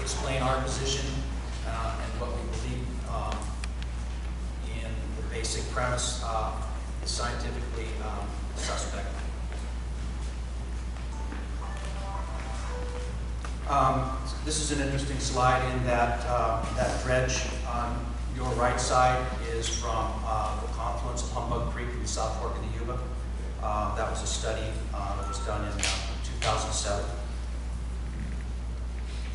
explain our position and what we believe in the basic premise is scientifically suspect. This is an interesting slide in that that dredge on your right side is from the confluence of Humbug Creek in the South Fork of the Yuba. That was a study that was done in 2007.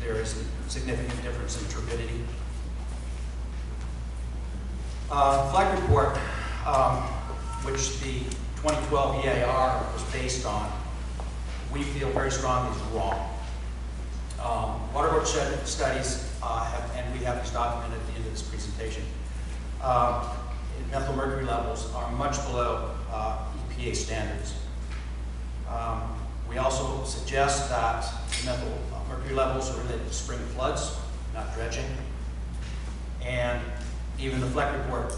There is a significant difference in turbidity. Flag report, which the 2012 EAR was based on, we feel very strongly is wrong. Waterborne studies and we have this documented at the end of this presentation, methyl mercury levels are much below EPA standards. We also suggest that methyl mercury levels are related to spring floods, not dredging. And even the FLEC report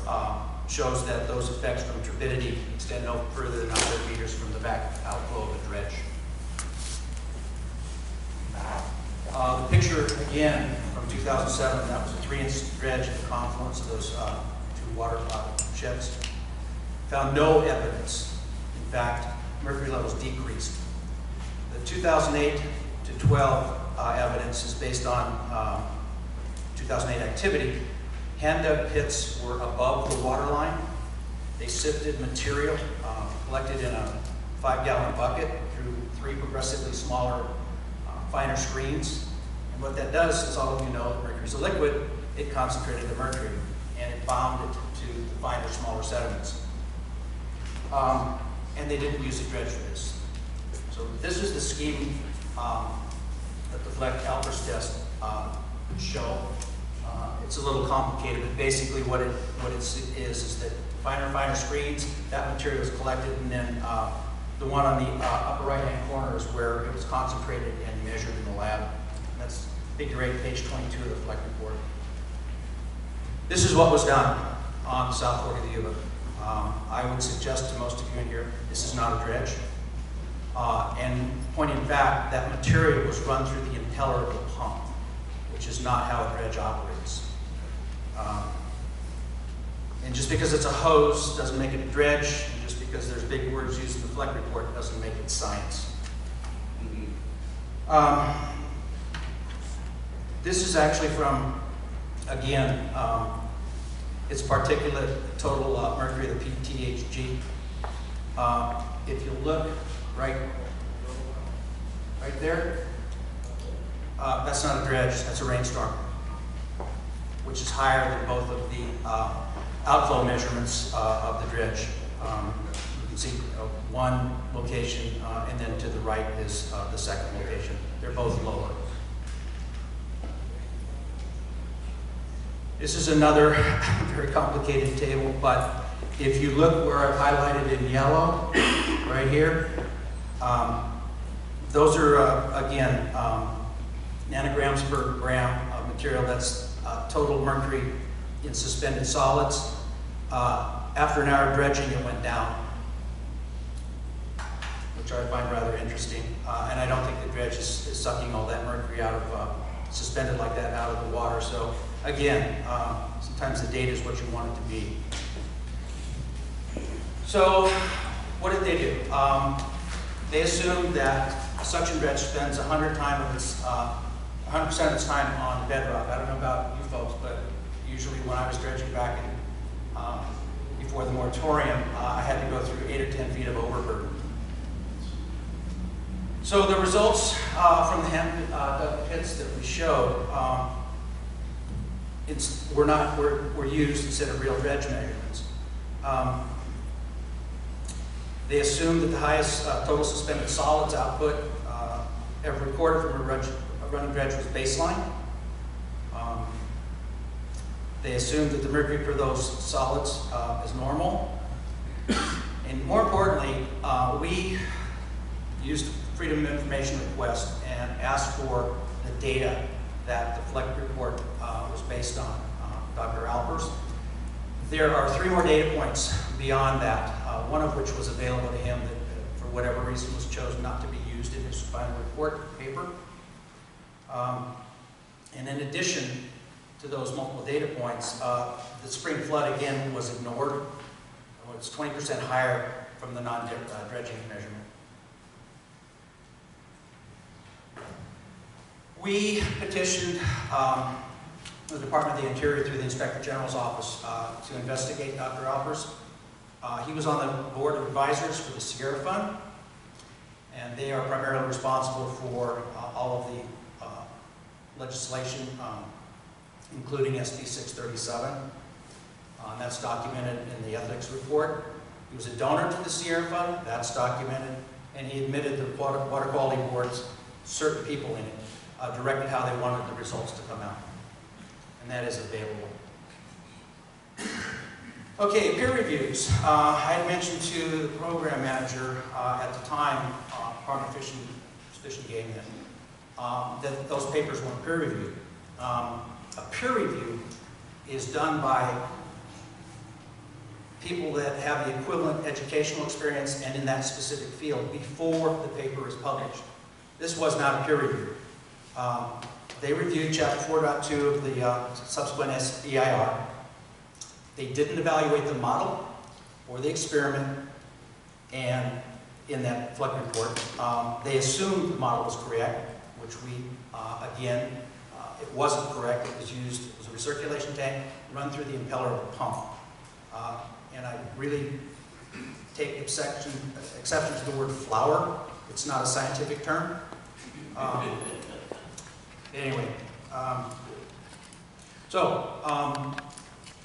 shows that those effects from turbidity extend no further than 100 meters from the back outflow of a dredge. The picture, again, from 2007, that was a 3-inch dredge at the confluence of those two water sheds. Found no evidence. In fact, mercury levels decreased. The 2008 to 12 evidence is based on 2008 activity. Hand-dug pits were above the water line. They sifted material collected in a 5-gallon bucket through 3 progressively smaller, finer screens. And what that does, as all of you know, mercury is a liquid. It concentrated the mercury and it bound it to the finer, smaller sediments. And they didn't use a dredge for this. So this is the scheme that the FLEC Alpers test would show. It's a little complicated, but basically what it is that finer and finer screens, that material is collected, and then the one on the upper right-hand corner is where it was concentrated and measured in the lab. That's figure 8, page 22 of the FLEC report. This is what was done on the South Fork of the Yuba. I would suggest to most of you in here, this is not a dredge. And point in fact, that material was run through the impeller of the pump, which is not how a dredge operates. And just because it's a hose doesn't make it a dredge, and just because there's big words used in the FLEC report doesn't make it science. This is actually from, again, it's particulate total mercury, the PTHG. If you look right there, that's not a dredge, that's a rainstorm, which is higher than both of the outflow measurements of the dredge. You can see one location, and then to the right is the second location. They're both lower. This is another very complicated table, but if you look where I've highlighted in yellow, right here, those are, again, nanograms per gram of material. That's total mercury in suspended solids. After an hour of dredging, it went down, which I find rather interesting. And I don't think the dredge is sucking all that mercury out of, suspended like that out of the water. So again, sometimes the data is what you want it to be. So what did they do? They assumed that a suction dredge spends 100% of its time on bedrock. I don't know about you folks, but usually when I was dredging back in, before the moratorium, I had to go through 8 or 10 feet of overburden. So the results from the hand-dug pits that we showed were used instead of real dredge measurements. They assumed that the highest total suspended solids output ever recorded from a running dredge was baseline. They assumed that the mercury for those solids is normal. And more importantly, we used Freedom of Information request and asked for the data that the FLEC report was based on, Dr. Alpers. There are 3 more data points beyond that, one of which was available to him that, for whatever reason, was chosen not to be used in his final report paper. And in addition to those multiple data points, the spring flood again was ignored. It's 20% higher from the non-dredging measurement. We petitioned the Department of the Interior through the Inspector General's office to investigate Dr. Alpers. He was on the board of advisors for the Sierra Fund, and they are primarily responsible for all of the legislation, including SB 637. That's documented in the ethics report. He was a donor to the Sierra Fund, that's documented, and he admitted the Water Quality Board's certain people in it directed how they wanted the results to come out. And that is available. Okay, peer reviews. I had mentioned to the program manager at the time, Department of Fish and Game, that those papers weren't peer reviewed. A peer review is done by people that have the equivalent educational experience and in that specific field before the paper is published. This was not a peer review. They reviewed Chapter 4.2 of the subsequent EIR. They didn't evaluate the model or the experiment, and in that flood report, they assumed the model was correct, which we, again, it wasn't correct. It was used as a recirculation tank run through the impeller of a pump. And I really take exception to the word flower. It's not a scientific term. Anyway,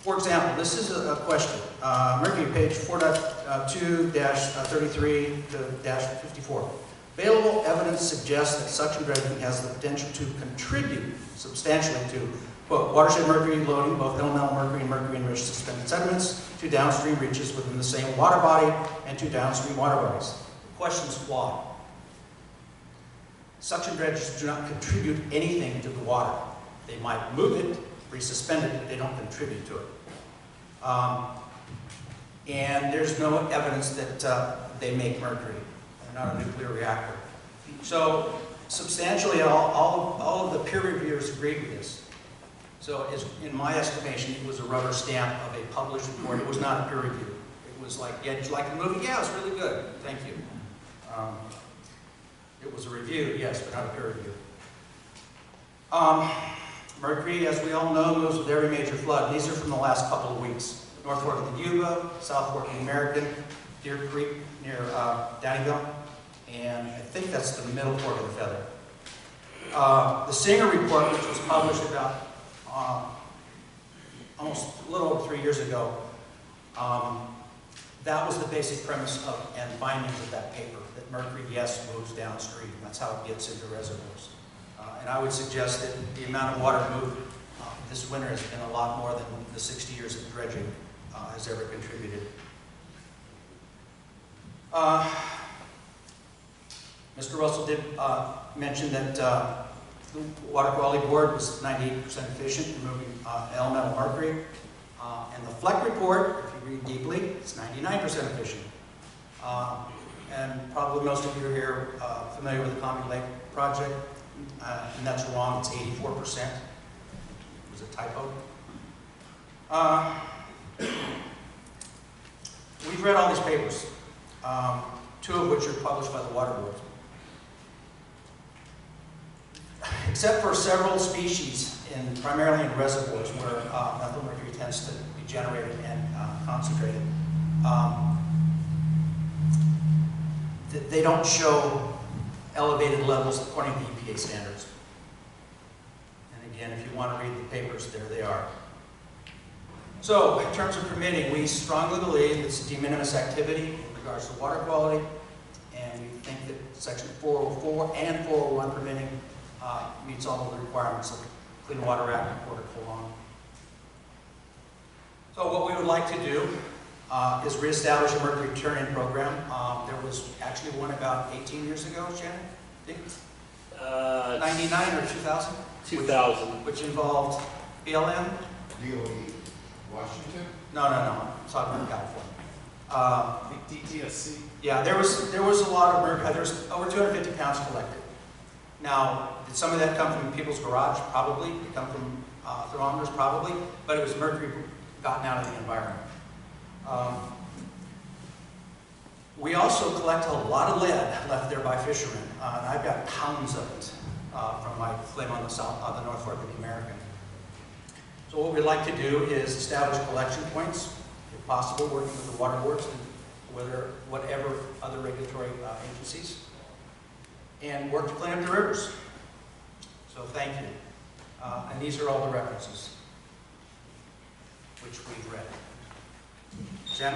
for example, this is a question. Mercury, page 4.2-33-54. Available evidence suggests that suction dredging has the potential to contribute substantially to, quote, watershed mercury loading, both elemental mercury and mercury-enriched suspended sediments, to downstream reaches within the same water body and to downstream water bodies. The question is why? Suction dredges do not contribute anything to the water. They might move it, resuspend it, but they don't contribute to it. And there's no evidence that they make mercury. They're not a nuclear reactor. So substantially, all of the peer reviewers agreed with this. So in my estimation, it was a rubber stamp of a published report. It was not a peer review. It was like, yeah, did you like the movie? Yeah, it was really good. Thank you. It was a review, yes, but not a peer review. Mercury, as we all know, moves with every major flood. These are from the last couple of weeks. North Fork of the Yuba, South Fork of the American, Deer Creek near Dannyville, and I think that's the middle fork of the Feather. The Singer report, which was published about almost a little over 3 years ago, that was the basic premise of and findings of that paper, that mercury, yes, moves downstream. That's how it gets into reservoirs. And I would suggest that the amount of water moved this winter has been a lot more than the 60 years of dredging has ever contributed. Mr. Russell did mention that the Water Quality Board was 98% efficient in removing elemental mercury. And the Fleck report, if you read deeply, it's 99% efficient. And probably most of you are here familiar with the Common Lake project, and that's wrong, it's 84%. It was a typo. We've read all these papers, two of which are published by the Water Board. Except for several species, primarily in reservoirs where methyl mercury tends to be generated and concentrated, they don't show elevated levels according to EPA standards. And again, if you want to read the papers, there they are. So, in terms of permitting, we strongly believe it's a de minimis activity in regards to water quality, and we think that Section 404 and 401 permitting meets all of the requirements of the Clean Water Act and Port of Cologne. So what we would like to do is reestablish a mercury turn-in program. There was actually one about 18 years ago, Shannon, I think? 99 or 2000? 2000. Which involved BLM? DOE, Washington? No. I'm talking about California. DTSC? Yeah, there was a lot of mercury. There was over 250 pounds collected. Now, did some of that come from people's garage? Probably. Did it come from thermometers? Probably. But it was mercury gotten out of the environment. We also collect a lot of lead left there by fishermen, and I've got pounds of it from my claim on the North Fork of the American. So what we'd like to do is establish collection points, if possible, working with the water boards and whatever other regulatory agencies, and work to clean up the rivers. So thank you. And these are all the references which we've read. Jen?